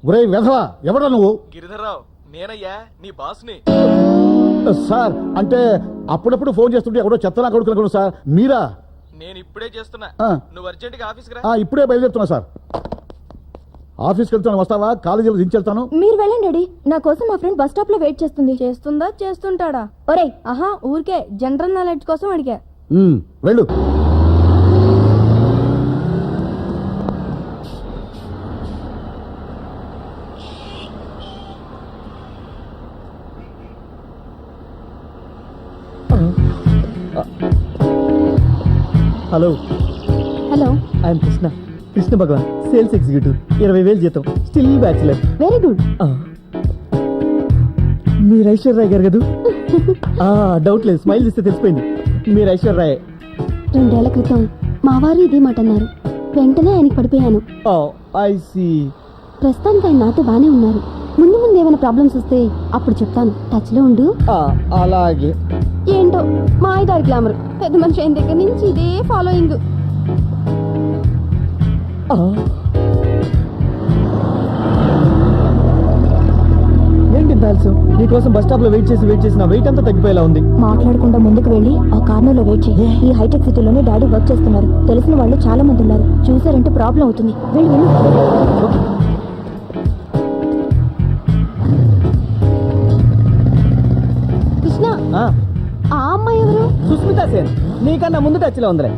ఒరే వెధవా, ఎవడా నువ్వు? గిరిధర్రావు, నేనయ్యా నీ బాస్ని. సార్ అంటే అప్పుడప్పుడు ఫోన్ చేస్తుంటే ఎవడో చెత్తలా కొడుకునుకున్నాను సార్. మీరా? నేను ఇప్పుడే చేస్తున్నా. నువ్వు అర్జెంట్ గా ఆఫీస్కి రా. ఇప్పుడే బయలుదేరుతున్నా సార్. ఆఫీస్కి వెళ్తాను, వస్తావా? కాలేజీలో దించెళ్తాను. మీరు వెళ్ళండి డాడీ, నా కోసం మా ఫ్రెండ్ బస్ స్టాప్ లో వెయిట్ చేస్తుంది. చేస్తుందా చేస్తుంటాడా? ఒరేయ్ ఆహా, ఊరికే జనరల్ నాలెడ్జ్ కోసం అడిగా. వెళ్ళు. Hello hello, I'm Krishna Bhagavan, sales executive, 20,000 జీతం, స్టిల్ బ్యాచులర్. Very good. మీరు ఐశ్వర్య గారు కదా? డౌట్ లేదు, స్మైల్ చేస్తే తెలిసిపోయింది మీరు ఐశ్వర్య. 2 ఏళ్ల క్రితం మా వారు ఇదే మాట అన్నారు. వెంటనే ఆయనకి పడిపోయాను. I see. ప్రస్తుతానికి ఆయన నాతో బానే ఉన్నారు. ముందు ముందు ఏమైనా ప్రాబ్లమ్స్ వస్తే అప్పుడు చెప్తాను. టచ్ లో ఉండు. అలాగే. ఏంటో మా ఐదారు గ్లామర్, పెద్ద మనిషి అయిన దగ్గర నుంచి ఇదే ఫాలోయింగ్. ఏంటి తెలుసు, నీకోసం బస్ స్టాప్ లో వెయిట్ చేసి నా వెయిట్ అంతా తగ్గిపోయేలా ఉంది. మాట్లాడకుండా ముందుకు వెళ్ళి ఆ కార్నర్ లో వెయిట్ చేయి. ఈ హైటెక్ సిటీలోనే డాడీ వర్క్ చేస్తున్నారు. తెలిసిన వాళ్ళు చాలా మంది ఉన్నారు. చూసారంటే ప్రాబ్లం అవుతుంది. వెళ్ళి వెళ్ళు. కృష్ణ, ఆ అమ్మాయి ఎవరు? సుస్మితా సేన్, నీకన్నా ముందు టచ్ లో ఉందిరే.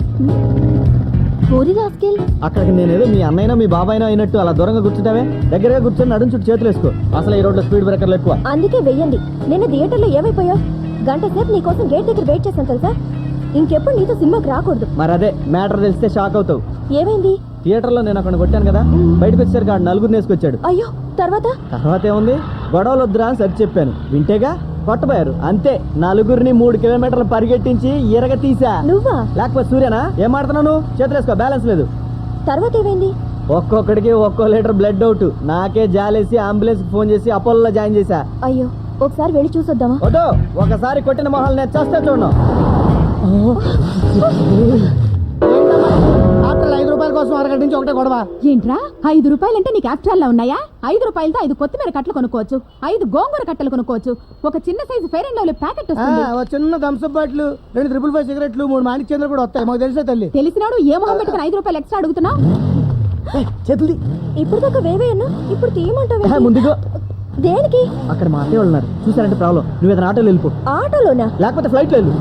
అక్కడికి నేనేదో మీ అన్నైనా మీ బాబాయినా అయినట్టు అలా దూరంగా కూర్చుంటావే. దగ్గరగా కూర్చొని నడుం చుట్టూ చేతులు వేసుకో. అసలు ఈ రోడ్లో స్పీడ్ బ్రేకర్లు ఎక్కువ. అందుకే వెయ్యండి. నిన్న థియేటర్ లో ఏమైపోయావు? గంట సేపు నీకోసం గేట్ దగ్గర వెయిట్ చేశాను తెలుసా. ఇంకెప్పుడు నీతో సినిమాకి రాకూడదు. మరి అదే మ్యాటర్ తెలిస్తే షాక్ అవుతావు. ఏమైంది? థియేటర్ లో నేను అక్కడ కొట్టాను కదా, బయటకు వచ్చేసరికి 4 వేసుకొచ్చాడు. అయ్యో, తర్వాత ఏముంది, గొడవలు వద్దురా అని సరి చెప్పాను. వింటేగా కొట్టబోయారు. అంతే, 4 3 కిలోమీటర్లు పరిగెట్టించి ఇరగ తీసా. నువ్వా? లేకపోతే సూర్యనా? ఏం మాడుతున్నాను? చేతులు వేసుకో, బ్యాలెన్స్ లేదు. తర్వాత ఏమైంది? ఒక్కొక్కడికి ఒక్కో లీటర్ బ్లడ్ అవుట్. నాకే జాలేసి అంబులెన్స్ ఫోన్ చేసి అపోలో జాయిన్ చేశా. అయ్యో, ఒకసారి వెళ్ళి చూసొద్దామా? వద్దు, ఒకసారి కొట్టిన మొహాలు నేను చేస్తే చూడను. 5 రూపాయల కోసం అరగంట నుంచి ఒకటే గొడవ. ఏంట్రా 5 రూపాయలంటే నీకు యాక్చువల్ లా ఉన్నాయా? 5 రూపాయలతో 5 కొత్తిమీర కట్టలు కొనుక్కోవచ్చు, 5 గోంగూర కట్టలు కొనుక్కోవచ్చు, ఒక చిన్న size fair and lovely packet వస్తుంది. చిన్న థమ్స్అప్ బాటిల్, 2 355 సిగరెట్లు, 3 మాణిక్ చంద్ర కూడా వస్తాయి. మాకు తెలిసే తల్లి. తెలిసినాడు ఏ మొహం పెట్టుకుని 5 రూపాయలు ఎక్స్ట్రా అడుగుతున్నావు? చేతులు ఇప్పుడు దాకా వేవేయన్నా, ఇప్పుడు తీయమంటావు? ముందుగా దేనికి? అక్కడ మా అత్తయ్య ఉన్నారు, చూసారంటే ప్రాబ్లం. నువ్వు ఏదైనా ఆటోలో వెళ్ళిపో. ఆటోలోనా? లేకపోతే ఫ్లైట్ లో వెళ్ళు.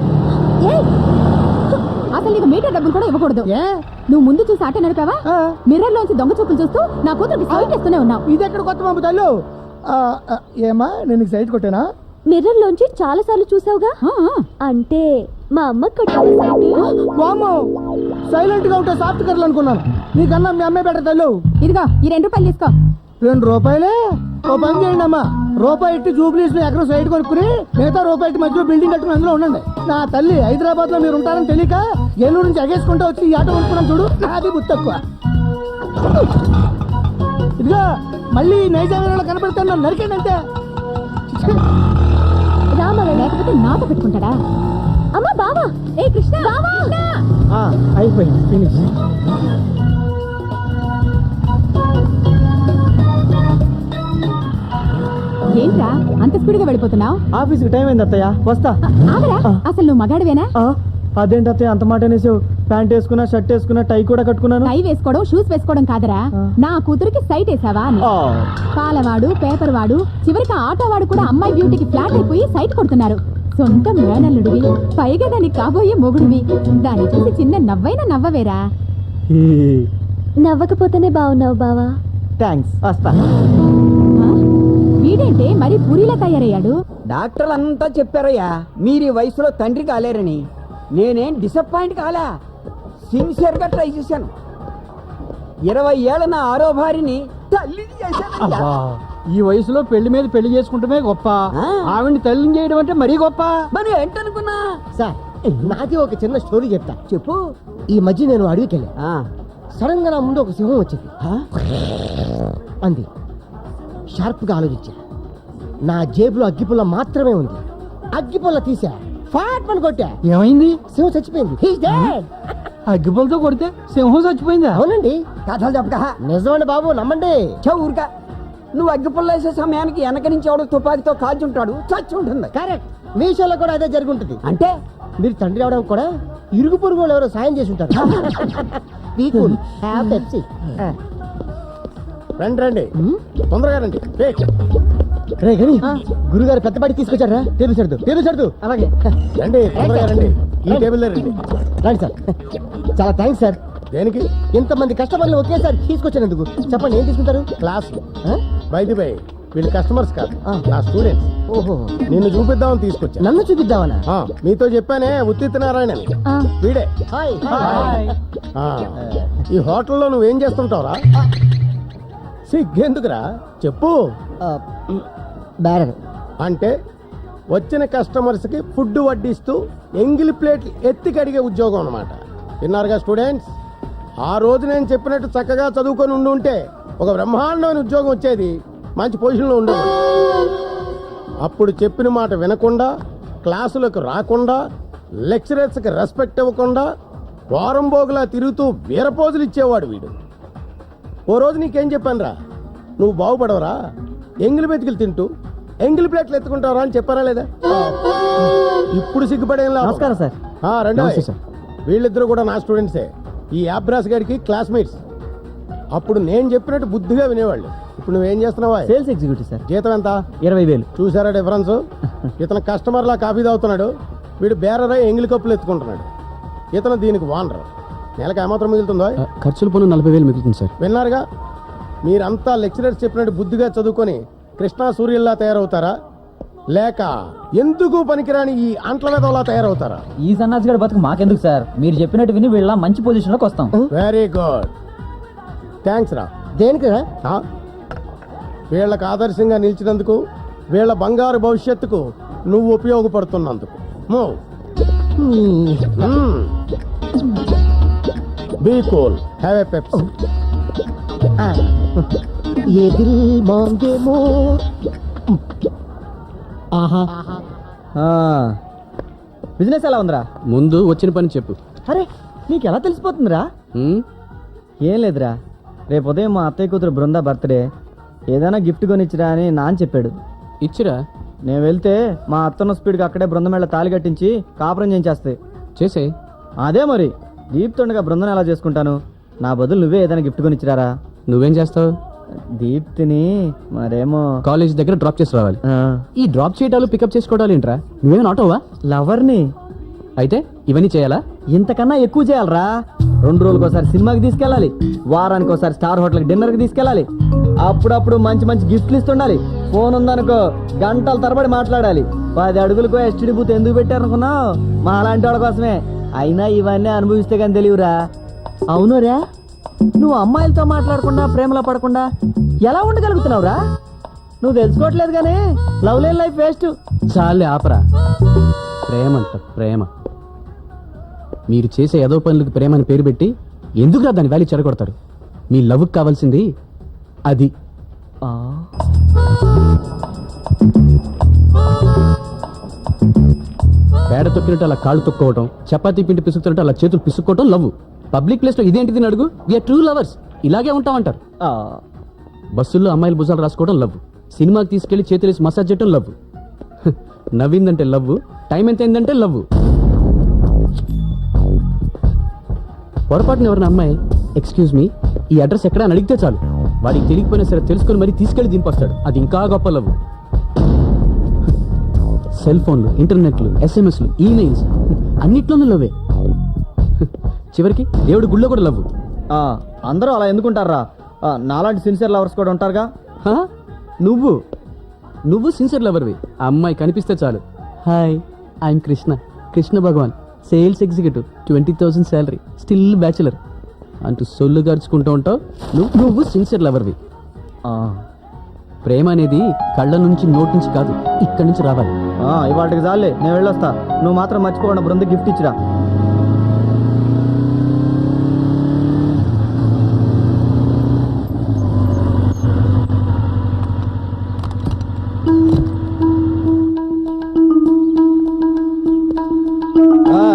అసలు నీకు మీటర్ డబ్బులు కూడా ఇవ్వకూడదు. నువ్వు ముందు చూసి ఆటో నడిపావా? మిర్రర్ లోంచి దొంగ చూపులు చూస్తూ నా కూతురికి సైట్ ఇస్తూనే ఉన్నావు. ఇది ఎక్కడ కొత్త పంపు తల్లు? ఏమా, నేను సైట్ కొట్టానా? మిర్రర్ లోంచి చాలా సార్లు చూసావుగా. అంటే మా అమ్మ సైలెంట్ గా ఉంటే సాఫ్ట్ కర్లు అనుకున్నాను. నీకన్నా మీ అమ్మాయి బెటర్ తల్లు. ఇదిగో ఈ 2 రూపాయలు తీసుకో. 2 రూపాయలే? ఓ పని చేయండి అమ్మా, రూపాయి ఇట్టి జూబ్లీస్ లో ఎక్కడో సైడ్ కొనుక్కుని మిగతా రూపాయి ఇట్టి మధ్యలో బిల్డింగ్ కట్టుకుని అందులో ఉండండి. నా తల్లి, హైదరాబాద్ లో మీరు ఉంటారని తెలియక ఏలూరు నుంచి ఎగేసుకుంటూ వచ్చి ఈ ఆటో కొనుక్కున్నాం చూడు. నాది బుద్ధి తక్కువ. ఇదిగో మళ్ళీ నైజాం కనపడతాను, నరికండి అంతే. రామా, లేకపోతే నాతో పెట్టుకుంటాడా? అమ్మా బావా, ఏ కృష్ణ బావా. అయిపోయింది, ఫినిష్. ఏంట్రా అంత స్పీడ్ గా వెళ్ళిపోతున్నావు? ఆఫీస్ కి టైం అయింది అత్తయ్య, వస్తా. ఆగరా, అసలు నువ్వు మగాడివేనా? అదేంటి అత్తయ్య అంత మాట అనేసావు? ప్యాంట్ వేసుకున్నా, షర్ట్ వేసుకున్నా, టై కూడా కట్టుకున్నాను. టై వేసుకోవడం, షూస్ వేసుకోవడం కాదరా, నా కూతురికి సైట్ వేసావా అని. పాలవాడు, పేపర్ వాడు, చివరికి ఆటో వాడు కూడా అమ్మాయి బ్యూటీకి ఫ్లాట్ అయిపోయి సైట్ కొడుతున్నారు. సొంత మేనల్లుడివి, పైగా దానికి కాబోయే మొగుడివి. దాన్ని చూసి చిన్న నవ్వైనా నవ్వవేరా? నవ్వకపోతేనే బాగున్నావు బావా. థ్యాంక్స్, వస్తా. వీడేంటే మరి పూరిలా తయారయ్యాడు? డాక్టర్లు అంతా చెప్పారయ్యా, మీరు ఈ వయసులో తండ్రి కాలేరని. నేనేం డిసప్పాయింట్ కాలా, సిన్సియర్ గా ట్రై చేశాను. 20 ఏళ్ల నా ఆరో భార్యని తల్లిని చేశాను. ఈ వయసులో పెళ్లి మీద పెళ్లి చేసుకుంటమే గొప్ప, ఆవిడ్ని తల్లిని చేయడం అంటే మరీ గొప్ప. మరి ఏంటనుకున్నా సార్, నాది ఒక చిన్న స్టోరీ చెప్తా. చెప్పు. ఈ మధ్య నేను అడవికెళ్ళా. సడన్ గా నా ముందు ఒక సింహం వచ్చింది. అంది. షార్ప్ గా ఆలోచించా. నా జేబులో అగ్గిపుల్ల మాత్రమే ఉంది. అగ్గిపుల్ల తీసా, ఫాట్ పని కొట్టా. ఏమైంది? సింహం చచ్చిపోయింది. అగ్గిపుల్లతో కొడితే సింహం చచ్చిపోయిందా? అవునండి. కథలు చెప్పక. నిజమండి బాబు, నమ్మండి. ఊరికా నువ్వు అగ్గిపుల్ల వేసే సమయానికి వెనక నుంచి ఎవడో తుపాకీతో కాల్చుంటాడు, చచ్చి ఉంటుంది. కరెక్ట్, మీ విషయంలో కూడా అదే జరుగుంటుంది. అంటే మీరు తండ్రి అవడం కూడా ఇరుగు పొరుగు వాళ్ళు ఎవరో సాయం చేసి ఉంటారు. Be cool. Have Pepsi. రండి రండి, తొందరగా రండి. రే గని గురుగారు పెద్ద పాటి తీసుకొచ్చారా? టేబుల్ సర్దు. అలాగే రండి, తొందరగా రండి. ఈ టేబుల్ రండి. రండి సార్. చాలా థ్యాంక్స్ సార్. దేనికి? ఇంతమంది కస్టమర్లు ఒకేసారి తీసుకొచ్చినందుకు. చెప్పండి, ఏం తీసుకుంటారు? క్లాస్. ఆ? బై వీళ్ళు కస్టమర్స్ కాదు, ఆ. నా స్టూడెంట్స్. ఓహో, నిన్ను చూపిద్దామని తీసుకొచ్చా. నన్ను చూపిద్దామనా? మీతో చెప్పానే ఉత్తిత్ నారాయణ అని. ఆ, వీడే. హాయ్. ఆ, ఈ హోటల్లో నువ్వేం చేస్తుంటావురా? సిగ్గెందుకురా, చెప్పు. బ్యారర్. అంటే వచ్చిన కస్టమర్స్కి ఫుడ్ వడ్డిస్తూ ఎంగిలి ప్లేట్లు ఎత్తి కడిగే ఉద్యోగం అన్నమాట. విన్నారుగా స్టూడెంట్స్? ఆ రోజు నేను చెప్పినట్టు చక్కగా చదువుకొని ఉంటే ఒక బ్రహ్మాండమైన ఉద్యోగం వచ్చేది, మంచి పొజిషన్లో ఉండేది. అప్పుడు చెప్పిన మాట వినకుండా, క్లాసులకు రాకుండా, లెక్చరర్స్కి రెస్పెక్ట్ ఇవ్వకుండా, వారం బోగులా తిరుగుతూ వీరపోజులు ఇచ్చేవాడు వీడు. ఓ రోజు నీకేం చెప్పానురా, నువ్వు బాగుపడవరా, ఎంగిలి బెతికిలు తింటూ ఎంగిలి ప్లేట్లు ఎత్తుకుంటావరా అని చెప్పారా లేదా? ఇప్పుడు సిగ్గుపడేం లేదు. నమస్కారం సార్. రండి. నమస్తే సార్. వీళ్ళిద్దరూ కూడా నా స్టూడెంట్సే. ఈ యాబ్రాస్ గారికి క్లాస్మేట్స్. అప్పుడు నేను చెప్పినట్టు బుద్ధిగా వినేవాళ్ళు. ఇప్పుడు నువ్వేం చేస్తున్నావా? Sales executive sir. జీతం ఎంత? 20,000. చూసారా డిఫరెన్స్? ఇతను కస్టమర్లా కాఫీ తాగుతున్నాడు, వీడు బేరరా ఎంగిలి కప్పులు ఎత్తుకుంటున్నాడు. ఇతను దీనికి వానరు. నెలకు ఏమాత్రం మిగులుతుందో? ఖర్చులు పన్ను 40,000 మిగులుతుంది సార్. విన్నారుగా? మీరంతా లెక్చరర్స్ చెప్పినట్టు బుద్ధిగా చదువుకొని కృష్ణా సూర్యుల్లా తయారవుతారా, లేక ఎందుకు పనికిరాని ఈ అంట్ల వెదవలా తయారవుతారా? ఈ సన్నాసి గడి బతుకు మాకెందుకు సార్? మీరు చెప్పినట్టు విని వీళ్ళ మంచి పొజిషన్లోకి వస్తాం. వెరీ గుడ్, థ్యాంక్స్ రా. దేనికి? వీళ్ళకి ఆదర్శంగా నిలిచినందుకు, వీళ్ళ బంగారు భవిష్యత్తుకు నువ్వు ఉపయోగపడుతున్నందుకు. Be cool, have a Pepsi. ఏ దిల్ మాంగే మోర్. ఆహా, బిజినెస్ ఎలా ఉందిరా? ముందు వచ్చిన పని చెప్పు. అరే, నీకు ఎలా తెలిసిపోతుందిరా? ఉమ్, ఏం లేదురా, రేపు ఉదయం మా అత్తయ్య కూతురు బృందా బర్త్డే, ఏదైనా గిఫ్ట్ కొనిచ్చిరా అని నాన్న చెప్పాడు. ఇచ్చిరా. నేను వెళ్తే మా అత్తన్న స్పీడ్గా అక్కడే బృందమేళ తాళి కట్టించి కాపురం చేయించేస్తాయి. చేసే. అదే మరి, దీప్తుండగా బృందం ఎలా చేసుకుంటాను? నా బదులు నువ్వే ఏదైనా గిఫ్ట్ కొనిచ్చిరారా? నువ్వేం చేస్తావు? దీప్తిని మరేమో కాలేజ్ దగ్గర డ్రాప్ చేసి రావాలి. ఈ డ్రాప్ చేయటాలు పికప్ చేసుకోవడాలు ఏంట్రా? నువ్వేమైనా ఆటోవా? లవర్ని అయితే ఇవన్నీ చేయాలా? ఇంతకన్నా ఎక్కువ చేయాలరా. 2 రోజులకు ఒకసారి సినిమాకి తీసుకెళ్ళాలి, వారానికి ఒకసారి స్టార్ హోటల్కి డిన్నర్కి తీసుకెళ్ళాలి, అప్పుడప్పుడు మంచి మంచి గిఫ్ట్లు ఇస్తుండాలి. ఫోన్ ఉందనుకో గంటల తరబడి మాట్లాడాలి. 10 అడుగులకు ఎస్టీడీ బూత్ ఎందుకు పెట్టారనుకున్నావు? మా అలాంటి వాళ్ళ కోసమే. అయినా ఇవన్నీ అనుభవిస్తే కానీ తెలియరా. అవునురా, నువ్వు అమ్మాయిలతో మాట్లాడకుండా ప్రేమలో పడకుండా ఎలా ఉండగలుగుతున్నావురా? నువ్వు తెలుసుకోవట్లేదు కానీ లవ్ లేని లైఫ్ వేస్ట్. చాలే ఆపరా. ప్రేమ అంట ప్రేమ. మీరు చేసే ఏదో పనులకు ప్రేమ అని పేరు పెట్టి ఎందుకురా దాని వాల్యూ చెడగొడతారు? మీ లవ్కి కావాల్సింది అది. పేడ తొక్కినట్టు అలా కాళ్ళు తొక్కోవటం, చపాతీ పిండి పిసుకుతున్నట్టు అలా చేతులు పిసుక్కోవటం లవ్. పబ్లిక్ ప్లేస్ లో ఇదేంటిది అడుగు. వీఆర్ ట్రూ లవర్స్, ఇలాగే ఉంటామంటారు. బస్సుల్లో అమ్మాయిలు భుజాలు రాసుకోవడం లవ్, సినిమాకి తీసుకెళ్లి చేతులేసి మసాజ్ చేయడం లవ్, నవ్విందంటే లవ్, టైం ఎంత అయిందంటే లవ్. పొరపాటున ఎవరిన అమ్మాయి ఎక్స్క్యూజ్ మీ ఈ అడ్రస్ ఎక్కడ అని అడిగితే చాలు, వాడికి తెలియకపోయినా సరే తెలుసుకొని మరీ తీసుకెళ్లి దింపొస్తాడు. అది ఇంకా గొప్ప లవ్. సెల్ ఫోన్లు, ఇంటర్నెట్లు, ఎస్ఎంఎస్లు, ఈమెయిల్స్ అన్నిట్లోనూ లవ్వే. చివరికి దేవుడి గుళ్ళో కూడా లవ్. అందరూ అలా ఎందుకుంటారా? నాలాంటి సిన్సియర్ లవర్స్ కూడా ఉంటారుగా. నువ్వు సిన్సియర్ లవర్వి. ఆ అమ్మాయి కనిపిస్తే చాలు, hi I'm Krishna, Krishna Bhagavan, sales executive, 20,000 salary, still bachelor అంటూ సొల్లు గడుచుకుంటూ ఉంటావు. నువ్వు సిన్సియర్ లవర్వి. ప్రేమ అనేది కళ్ళ నుంచి నోటి నుంచి కాదు, ఇక్కడి నుంచి రావాలి. ఇవాటికి చాలే, నేను వెళ్ళొస్తా. నువ్వు మాత్రం మర్చిపోకుండా బృంద గిఫ్ట్ ఇచ్చిరా.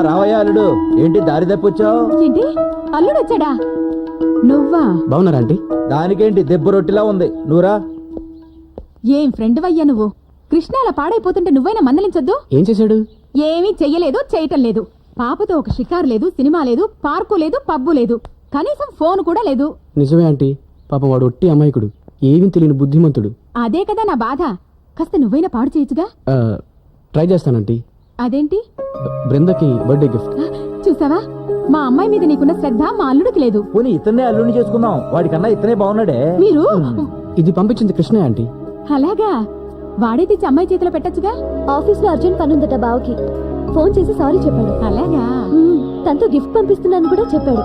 రావయ్యా అల్లుడు, ఏంటి దారి తప్పొచ్చావు? ఏంటి అల్లుడు వచ్చాడా? నువ్వా? బాగున్నారా ఆంటీ? దానికేంటి దెబ్బ రొట్టిలా ఉంది, నువ్వురా. ఏం ఫ్రెండ్ అయ్యా నువ్వు. కృష్ణ అలా పాడైపోతుంటే నువ్వైనా మందలించొద్దు. ఏం చేశాడు? ఏమీ చెయ్యలేదు, చేయటం లేదు. పాపతో ఒక షికారు లేదు, సినిమా లేదు, పార్కు లేదు, పబ్బు లేదు, కనీసం ఫోన్ కూడా లేదు. నిజమే ఆంటీ, పాపం వాడు ఒట్టి అమాయకుడు, ఏమీ తెలియని బుద్ధిమంతుడు. అదే కదా నా బాధ. కాస్త నువ్వైనా పాడు చేయొచ్చుగా. ట్రై చేస్తానంటీ. అదేంటి? బృందకి బర్త్డే గిఫ్ట్. చూసావా, మా అమ్మాయి మీద నీకున్న శ్రద్ధ మా అల్లుడికి లేదు. పోనీ ఇతన్నే అల్లుని చేసుకుందాం, వాడికన్నా ఇతనే బాగున్నాడే. మీరు ఇది పంపించింది కృష్ణ ఆంటీ. అలాగా? వాడే తెచ్చి అమ్మాయి చేతిలో పెట్టచ్చుగా. ఆఫీస్ లో అర్జెంట్ పని ఉందట బావకి. ఫోన్ చేసి సారీ చెప్పాడు. అలాగా? తనతో గిఫ్ట్ పంపిస్తున్నాను కూడా చెప్పాడు.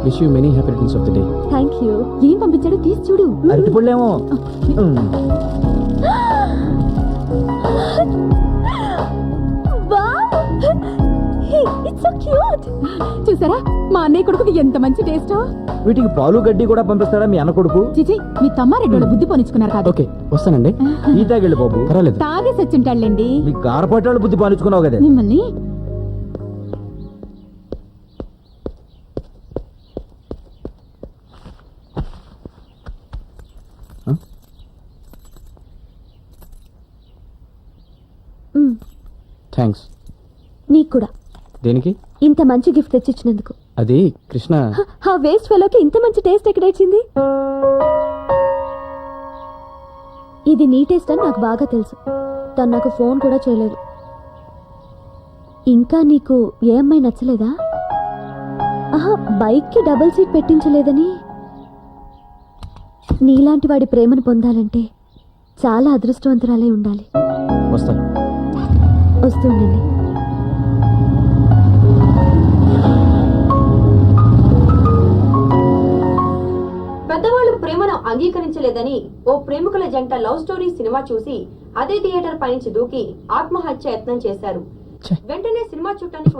Wish you many happy returns of the day. Thank you. ఏం పంపించాడో తీసి చూడు. అరటిపళ్ళేమో. చూసారా, మా అన్నయ్య కొడుకుకి ఎంత మంచి టేస్ట్. వీటికి పాలు గడ్డి కూడా పంపిస్తాడా మీ అన్న కొడుకు? చిచి, మీ తమ్మారెడ్డి బుద్ధి పోనిచ్చుకున్నారు కాదు. ఓకే, వస్తానండి. ఈ తాగిళ్ళు బాబు. పర్వాలేదు. తాగేసి వచ్చింటాళ్ళండి. మీ గారపట్టాడు బుద్ధి పాలించుకున్నావు కదా. మిమ్మల్ని థ్యాంక్స్. నీకు కూడా. దేనికి? ఇంత మంచి గిఫ్ట్ తెచ్చిచ్చినందుకు. అది కృష్ణ. ఆ వేస్ట్ ఫెలోకి ఇంత మంచి టేస్ట్ ఎక్కడేచింది? ఇది నీ టేస్ట్ అని నాకు బాగా తెలుసు. తను నాకు ఫోన్ కూడా చేయలేదు. ఇంకా నీకు ఏ అమ్మాయి నచ్చలేదా? ఆహా, బైక్ కి డబుల్ సీట్ పెట్టించలేదని. నీలాంటి వాడి ప్రేమను పొందాలంటే చాలా అదృష్టవంతురాలే ఉండాలి. వస్తాను. వస్తుండండి. పెద్దవాళ్ళు ప్రేమను అంగీకరించలేదని ఓ ప్రేమికుల జంట లవ్ స్టోరీ సినిమా చూసి అదే థియేటర్ పైనుంచి దూకి ఆత్మహత్య యత్నం చేశారు. వెంటనే సినిమా చూడటానికి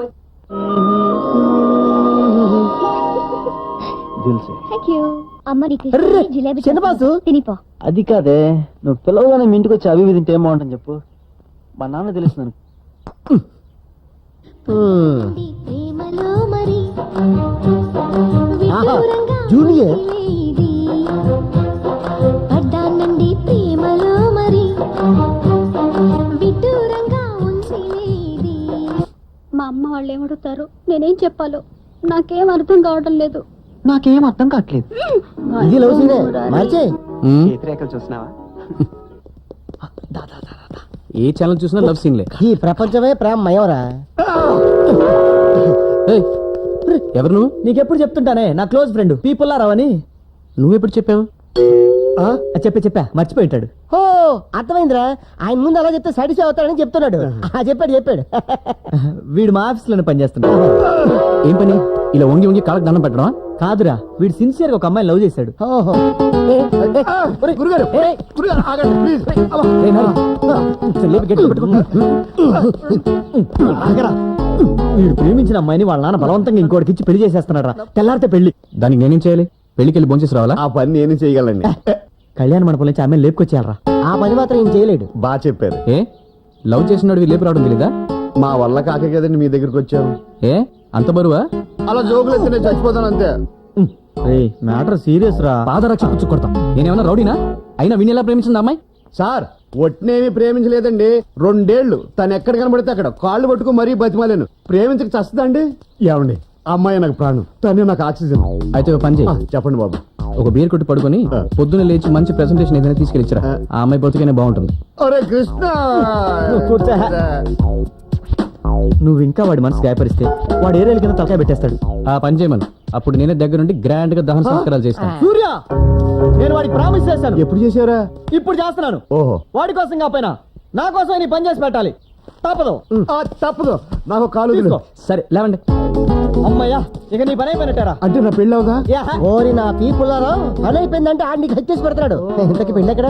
తినిపో. అది కాదే, నువ్వు పిల్లగానే మీ ఇంటికి వచ్చి అవి తింటే ఏం బాగుంటుంది చెప్పు. మా నాన్న తెలుస్తున్నాను. జూనియర్ మా అమ్మ వాళ్ళు ఏమడుగుతారు, నేనేం చెప్పాలో నాకేం అర్థం కావడం లేదు. నాకేం అర్థం కావట్లేదు. ఇది లవ్ సీనే మార్చే. రేఖలు చూసినావా? ఏ ఛానల్ చూసినా లవ్ సీన్లే. ఈ ప్రపంచమే ప్రేమ మయవరా. ఏయ్, ఎవరు నువ్వు? నీకెప్పుడు చెప్తుంటానే, నా క్లోజ్ ఫ్రెండ్ పీపుల్లారావు అని. నువ్వెప్పుడు చెప్పావు? చెప్పా మర్చిపోయింటాడు. ఓ, అర్థమైందిరా. ఆయన ముందు అలా చెప్తే సాటిస్ఫై అవుతాడని చెప్తున్నాడు. చెప్పాడు. వీడు మా ఆఫీస్ లోనే పనిచేస్తున్నాడు. ఏం పని? ఇలా వంగి వంగి కాళ్ళకి దండం పెట్టడం? కాదురా, వీడు సిన్సియర్ గా ఒక అమ్మాయిని లవ్ చేశాడు. ఓహో. గురుగారు ఆగండి ప్లీజ్. వీడు ప్రేమించిన అమ్మాయిని వాళ్ళ నాన్న బలవంతంగా ఇంకోటికి ఇచ్చి పెళ్లి చేసేస్తున్నాడు రా. తెల్లారితే పెళ్లి. దానికి నేనేం చేయాలి? పెళ్లికి వెళ్ళి భోంచేసి రావాలా? ఆ పని నేను చేయగలండి. కళ్యాణ మండపం నుంచి ఆమె లేపుకొచ్చేయాలరా. ఆ పని మాత్రం ఏం చేయలేడు. బాగా చెప్పారు. ఏ, లవ్ చేసినాడు లేపు రావడం తెలీదా? మా వల్ల కాక కదండి మీ దగ్గరికి వచ్చాము. ఏ, అంత బరువా? అలా జోకులు ఎత్తే నేను చచ్చిపోతాను అంతే. మ్యాటర్ సీరియస్ రా. పాదరక్ష పుచ్చు కొడతాం. నేనేమన్నా రౌడీనా? అయినా విని ఎలా ప్రేమించింది అమ్మాయి? సార్, ఒట్నేమి ప్రేమించలేదండి. 2 ఏళ్లు తను ఎక్కడ కనబడితే అక్కడ కాళ్ళు పట్టుకు మరీ బతిమాలేను. ప్రేమించక చస్తుందండి. ఏమండి, అమ్మాయి నాకు ప్రాణం, తనే నాకు ఆక్సిజన్. అయితే ఒక పని చేయి. చెప్పండి బాబు. ఒక బీర్ కొట్టి పడుకొని పొద్దున్న లేచి మంచి ప్రెసెంటేషన్ ఏదైనా తీసుకెళ్ళిచ్చరా. ఆ అమ్మాయి బ్రతికనే బాగుంటుంది. అరే కృష్ణ, కూర్చో. నువ్వు ఇంకా వాడి మనసు గాయపరిస్తే వాడు ఏరేళ్ళ కింద తలకాయ పెట్టేస్తాడు. ఆ పని చేయమను, అప్పుడు నేనే దగ్గర నుండి గ్రాండ్ గా దహన సంస్కారాలు చేస్తాను. సూర్య, నేను వాడికి ప్రామిస్ చేశాను. ఎప్పుడు చేశారా? ఇప్పుడు చేస్తున్నాను. ఓహో, వాడి కోసం కాపోయినా నా కోసం నీ పని చేసి పెట్టాలి. తప్పదు. తప్పదు. నాకు కాలు వదిలు. తీసుకో. సరే లేవండి. అమ్మయ్యా, ఇక నీ పని అయిపోయినట్టారా? అంటే నా పెళ్ళి అవుదా? ఓరి నా పీపుల్లారా, పని అయిపోయిందంటే ఆడు నీకు హత్యేసి పెడతాడు. ఇంతకి పెళ్ళి ఎక్కడ?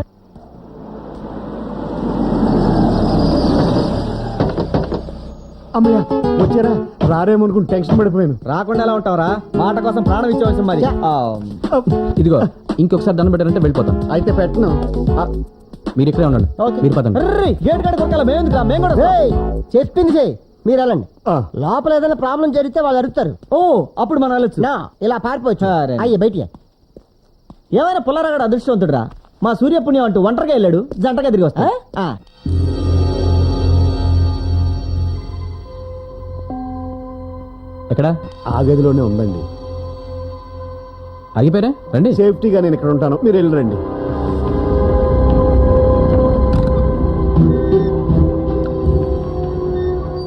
అమ్మయ్య, వచ్చారా? రారేమనుకుని టెన్షన్ పడిపోయాను. రాకుండా ఎలా ఉంటావరా? మాట కోసం ప్రాణం ఇచ్చేవాల్సి మరి. ఇదిగో, ఇంకొకసారి దండం పెట్టారంటే వెళ్ళిపోతాం. అయితే పెట్టను. మీరు ఇక్కడే ఉండండి. మీరు పదండి. గేట్ కాడ కొట్టాల. మేము కూడా ఏయ్, చెప్పింది చెయ్యి, మీరు వెళ్ళండి. లోపల ఏదైనా ప్రాబ్లం జరిగితే వాళ్ళు అడుగుతారు. ఓ, అప్పుడు మనం వెళ్ళొచ్చు. ఇలా పారిపోవచ్చు. సరే. అయ్యి బయటికి. ఏమైనా పుల్లారాగడ అదృష్టవంతుడురా. మా సూర్యపుణ్యం అంటూ ఒంటరిగా వెళ్ళాడు, జంటగా తిరిగి వస్తా. ఎక్కడా ఆ గదిలోనే ఉందండి. ఆగిపోయారా? రండి. సేఫ్టీగా నేను ఇక్కడ ఉంటాను, మీరు వెళ్ళరండి.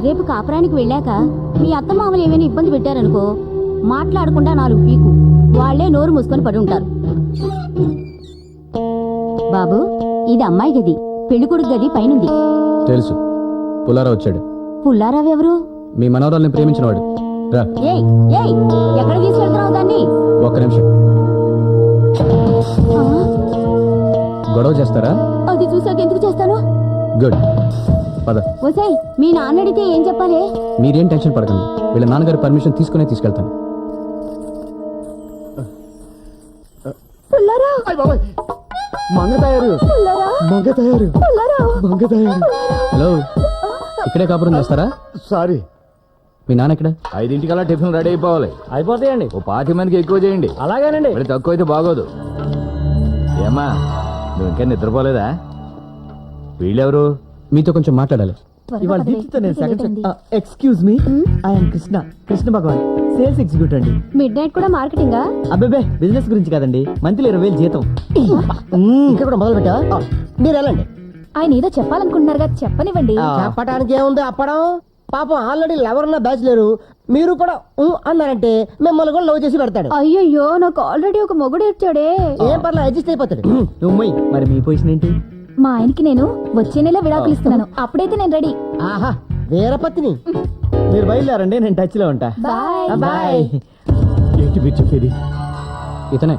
రేపు కాపురానికి వెళ్ళాక మీ అత్తమామలు ఏమైనా ఇబ్బంది పెట్టారనుకో, మాట్లాడకుండా 4 పీకు, వాళ్లే నోరు మూసుకొని పడి ఉంటారు. బాబు, ఇది అమ్మాయి గది, పెళ్ళికొడుకు గది పైనుంది. తెలుసు, పుల్లారావు వచ్చాడు. పుల్లారావు ఎవరు? మీ మనవరాల్ని ప్రేమించినవాడు. రా. ఏయ్ ఏయ్, ఎక్కడ తీసుకెళ్తున్నావు దాన్ని? ఒక్క నిమిషం. ఆ, గొడవ చేస్తారా? అది చూసాక ఎందుకు చేస్తాను? గుడ్, పద. ఓసేయ్, మీ నాన్న అడిగితే ఏం చెప్పాలి? మీరేం టెన్షన్ పడకండి, వీళ్ళ నాన్నగారి పర్మిషన్ తీసుకునే తీసుకెళ్తాను. పుల్లారావు, మంగ తయారు, మంగ తయారు, మంగ తయారు. హలో, ఇక్కడే కాపురం చేస్తారా? సారీ, మీ నాన్న ఎక్కడ? 5:00కల్లా టిఫిన్ రెడీ అయిపోవాలి. అయిపోతాయండి. ఓ 20 మందికి ఎక్కువ చేయండి. అలాగేనండి. మరి తక్కువ అయితే బాగోదు. ఏమ్మా, నువ్వు ఇంకా నిద్రపోలేదా? వీళ్ళెవరు? మీతో కొంచెం మాట్లాడాలి. ఇవాళ దీప్తితో నేను second. Excuse me, I'm Krishna Bhagavan, sales executive అండి. మిడ్ నైట్ కూడా మార్కెటింగా? అబ్బే, బిజినెస్ గురించి కాదండి, మంత్లీ 20,000 జీతం. ఇంకా కూడా మొదలు పెట్టా, మీరు వెళ్ళండి. ఆయన ఏదో చెప్పాలనుకుంటున్నారుగా, చెప్పనివ్వండి. చెప్పడానికి ఏముంది అప్పడం. పాపం ఆల్రెడీ లవర్ ఉన్న బ్యాచ్ లేరు, మీరు కూడా అన్నారంటే మిమ్మల్ని కూడా లవ్ చేసి పెడతాడు. అయ్యయ్యో, నాకు ఆల్రెడీ ఒక మొగుడు ఇచ్చాడే. ఏం పర్లేదు, అడ్జస్ట్ అయిపోతాడు. నువ్వు మరి మీ పొజిషన్ ఏంటి? మా ఆయనకి నేను వచ్చే నెల విడాకులు ఇస్తున్నాను, అప్పుడైతే నేను రెడీ. ఆహా, వీరపత్ని. మీరు బయలుదేరండి, నేను టచ్ లో ఉంటా. బాయ్. బాయ్. ఏంటి మీరు చెప్పేది? ఇతనే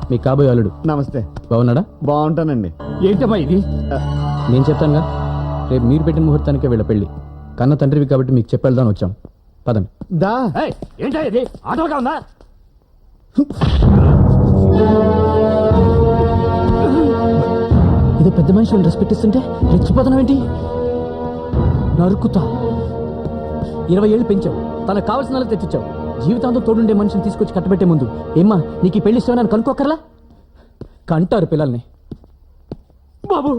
మీ కాబోయే అల్లుడు. నమస్తే. బాగున్నాడా? బాగుంటానండి. ఏంటమ్మా ఇది? నేను చెప్తానుగా, రేపు మీరు పెట్టిన ముహూర్తానికే వీళ్ళ పెళ్లి. కన్న తండ్రివి కాబట్టి మీకు చెప్పేద్దామని వచ్చాం. పదండి. దా, ఏంటా ఇది? ఆటోగా ఉందా? ఇదే పెద్ద మనుషులను రెస్పెక్ట్ ఇస్తుంటే రెచ్చిపోతున్నావేంటి? నరుకుతా. 20 ఏళ్ళు పెంచావు, తనకు కావాల్సిన వాళ్ళకి తెచ్చిచ్చావు. జీవితాంతో తోడుండే మనిషిని తీసుకొచ్చి కట్టబెట్టే ముందు ఏమ్మా నీకు ఈ పెళ్లి ఇష్టమని కనుక్కోకర్లా? కంటారు పిల్లల్ని. బాబు,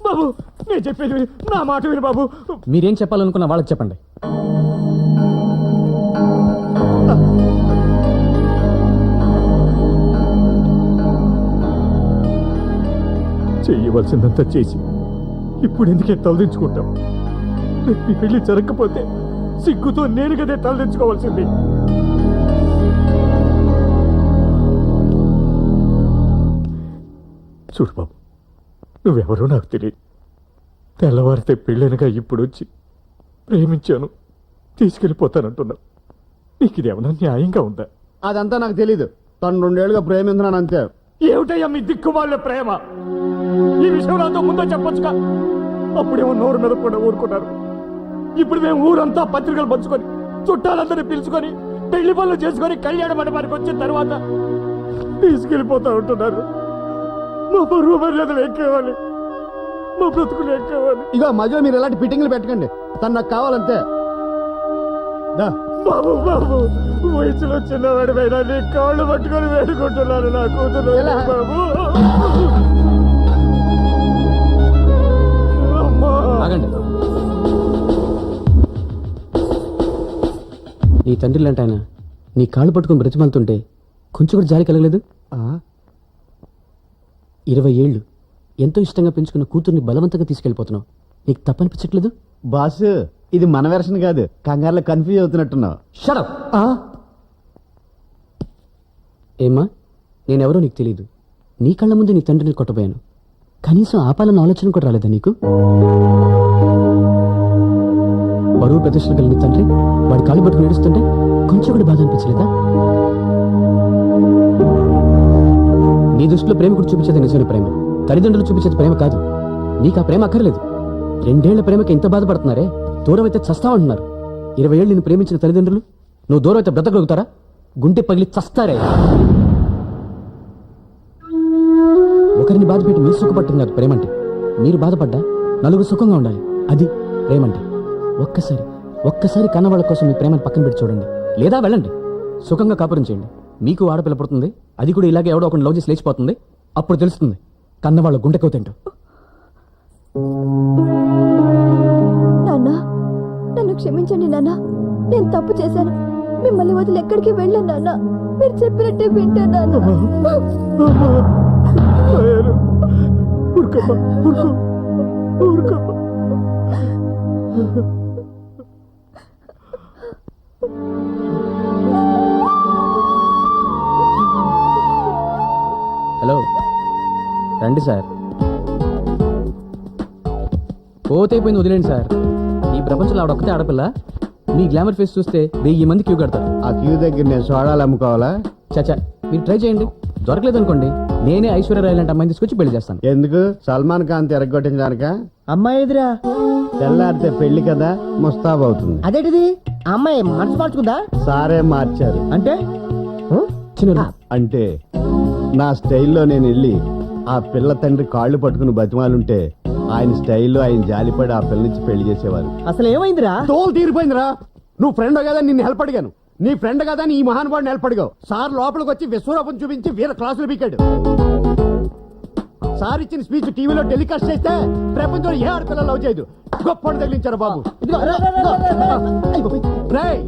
బాబు, నేను చెప్పేది విను. నా మాట విను బాబు. మీరేం చెప్పాలనుకున్న వాళ్ళకి చెప్పండి. చెయ్యవలసిందంతా చేసి ఇప్పుడు ఎందుకే తలదించుకుంటాం? రేపు పెళ్లి జరగకపోతే సిగ్గుతో నేను కదే తలదించుకోవాల్సింది. చూడు బాబు, నువ్వెవరో నాకు తెలియదు. తెల్లవారితే పెళ్ళైనగా ఇప్పుడు వచ్చి ప్రేమించాను తీసుకెళ్ళిపోతానంటున్నావు. నీకు ఇదేమన్నా న్యాయంగా ఉందా? అదంతా నాకు తెలీదు. తను 2 ఏళ్ళుగా ప్రేమించున్నాను అంతే. ఏమిటయ్యా మీ దిక్కుమాల ప్రేమ? ఈ విషయం నాతో ముందే చెప్పొచ్చుగా. అప్పుడేమో నోరు మీద కూడా ఊరుకున్నారు. ఇప్పుడు మేము ఊరంతా పత్రికలు పంచుకొని చుట్టాలందరినీ పిలుచుకొని పెళ్లి పనులు చేసుకొని కళ్యాణ మండపానికి వచ్చిన తర్వాత తీసుకెళ్ళిపోతా ఉంటున్నారు. మా పరువు మర్యాదలు ఎక్కేవాలి, మా బ్రతుకులు ఎక్కేవాలి. ఇగో మధ్యలో మీరు ఎలాంటి ఫిట్టింగ్లు పెట్టకండి. తను నాకు కావాలంతే. దా. బాబు, బాబు, వయసులో చిన్నవాడిపైన నీ కాళ్ళు పట్టుకొని వేడుకుంటున్నాను నా కూతురు. ఎలా? బాబు, అమ్మా. ఆగండి. నీ తండ్రి లాంటి ఆయన నీ కాళ్ళు పట్టుకుని బ్రతిమాలుతుంటే కొంచెం కూడా జాలి కలగలేదు? 20 ఏళ్ళు ఎంతో ఇష్టంగా పెంచుకున్న కూతుర్ని బలవంతంగా తీసుకెళ్ళిపోతున్నావు. నీకు తప్పనిపించట్లేదు? బాస్, ఇది మన వెర్షన్ కాదు, కంగారులో కన్ఫ్యూజ్ అవుతున్నట్టున్నావు. షడప్. ఏమ్మా, నేనెవరో నీకు తెలియదు. నీ కళ్ళ ముందు నీ తండ్రిని కొట్టబోయాను. కనీసం ఆపాలన్న ఆలోచన కూడా రాలేదా నీకు? బరువు ప్రదర్శన కలిగిన తండ్రి వాడి కాళ్ళు పట్టుకుని ఏడుస్తుంటే కొంచెం కూడా బాధ అనిపించలేదా? నీ దృష్టిలో ప్రేమ కూడా చూపించేది నిజమైన ప్రేమ, తల్లిదండ్రులు చూపించేది ప్రేమ కాదు. నీకు ఆ ప్రేమ అక్కర్లేదు. 2 ఏళ్ల ప్రేమకి ఎంత బాధపడుతున్నారే. దూరం అయితే చస్తావంటున్నారు. 20 ఏళ్ళు నిన్ను ప్రేమించిన తల్లిదండ్రులు నువ్వు దూరం అయితే బ్రతకగలుగుతారా? గుండె పగిలి చస్తారే. ఒకరిని బాధ పెట్టి మీరు సుఖపట్టం కాదు ప్రేమంటే. మీరు బాధపడ్డా నలుగురు సుఖంగా ఉండాలి, అది ప్రేమంటే. ఒక్కసారి కన్నవాళ్ళ కోసం మీ ప్రేమను పక్కన పెట్టి చూడండి, లేదా వెళ్ళండి, సుఖంగా కాపురం చేయండి. మీకు ఆడపిల్ల పుడుతుంది, అది కూడా ఇలాగే ఎవడో ఒకటి లవ్ చేసి లేచిపోతుంది. అప్పుడు తెలుస్తుంది కన్నవాళ్ళ గుండెకో తింటూ. నాన్న నన్ను క్షమించండి నాన్న, నేను తప్పు చేశాను. మిమ్మల్ని వదిలి ఎక్కడికి వెళ్ళాను నాన్న, మీరు చెప్పినట్టే వింటాను నాన్న. ఊరుకోమ్మా, ఊరుకో. హలో, రండి సార్. పోతైపోయింది, వదిలేండి సార్. ఈ ప్రపంచంలో ఆవిడొక్కతే ఆడపిల్ల. మీ గ్లామర్ ఫేస్ చూస్తే 1000 మంది క్యూ కడతారు. ఆ క్యూ దగ్గర నేను సోడాలు అమ్ముకోవాలా? చచ్చా, మీరు ట్రై చేయండి. దొరకలేదు అనుకోండి, నేనే ఐశ్వర్యరాయ్ లాంటి అమ్మాయిని తీసుకొచ్చి పెళ్లి చేస్తాను. ఎందుకు? సల్మాన్ ఖాన్ తిరగొట్టించడానిక? అమ్మాయి ఎదురా తెల్లారితే పెళ్లి కదా, ముస్తాబవుతుంది. అదేంటిది? ఆ అమ్మాయి మనసు మార్చుకుందా? సారే మార్చారు. అంటే చిన్న అంటే నా స్టైల్లో నేను వెళ్ళి ఆ పిల్ల తండ్రి కాళ్ళు పట్టుకుని బతిమాలుంటే ఆయన స్టైల్లో ఆయన జాలిపడి ఆ పిల్ల నుంచి పెళ్లి చేసేవారు. అసలు ఏమైందిరా? తోలు తీరిపోయిందిరా. నువ్వు ఫ్రెండ్ కదా, నిన్ను హెల్ప్ అడిగాను. నీ ఫ్రెండ్ కదా ఈ మహానుభావుని హెల్ప్ అడిగావు. సార్ లోపలికి వచ్చి విశ్వరూపం చూపించి వీర క్లాసులు పీకాడు. సార్ ఇచ్చిన స్పీచ్ టీవీలో టెలికాస్ట్ చేస్తే ప్రపంచంలో ఏ ఆడపిల్ల లవ్ చేయదు. గొప్ప తగిలించారు బాబు. రేయ్,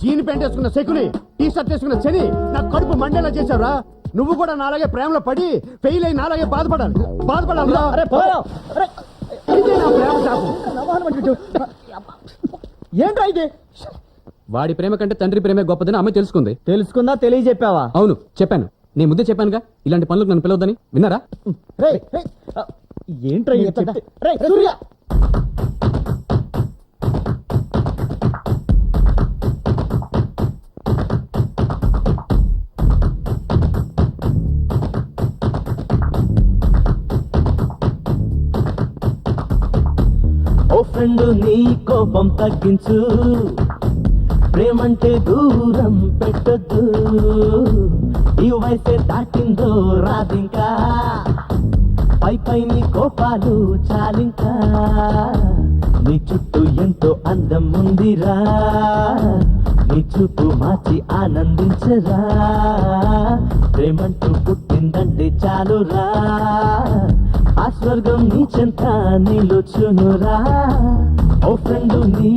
జీన్ ప్యాంట్ వేసుకున్న శకుని, టీ షర్ట్ వేసుకున్న శని నా కడుపు మండేలా చేశావురా. నువ్వు కూడా నాలాగే ప్రేమలో పడి ఫెయిల్ అయి నాలాగే బాధపడాలి. ఇదే నా ప్రేమ శాపం. ఏంట్రా ఇది? వాడి ప్రేమ కంటే తండ్రి ప్రేమే గొప్పదని అమ్మాయి తెలుసుకుంది. తెలుసుకుందా? తెలియజెప్పావా? అవును, చెప్పాను. నేను ముందే చెప్పానుగా, ఇలాంటి పనులకు నన్ను పిలవద్దని. విన్నారా? రేయ్, రేయ్, ఏంట్రా ఇది? రేయ్, సూర్య! ఓ ఫ్రెండ్, నీ కోపం తగ్గించు, ప్రేమంటే దూరం పెట్టద్దు. ఈ వయసే దాటిందో రాదింకా, పై నీ కోపాలు చాలింకా. నీ చుట్టూ ఎంతో అందం ఉందిరా, నీ చూపు మార్చి ఆనందించరా. ప్రేమంటూ పుట్టిందంటే చాలురా, ఆ స్వర్గం నీ చెంత నిలుచునురా. ఓ ఫ్రెండ్, నీ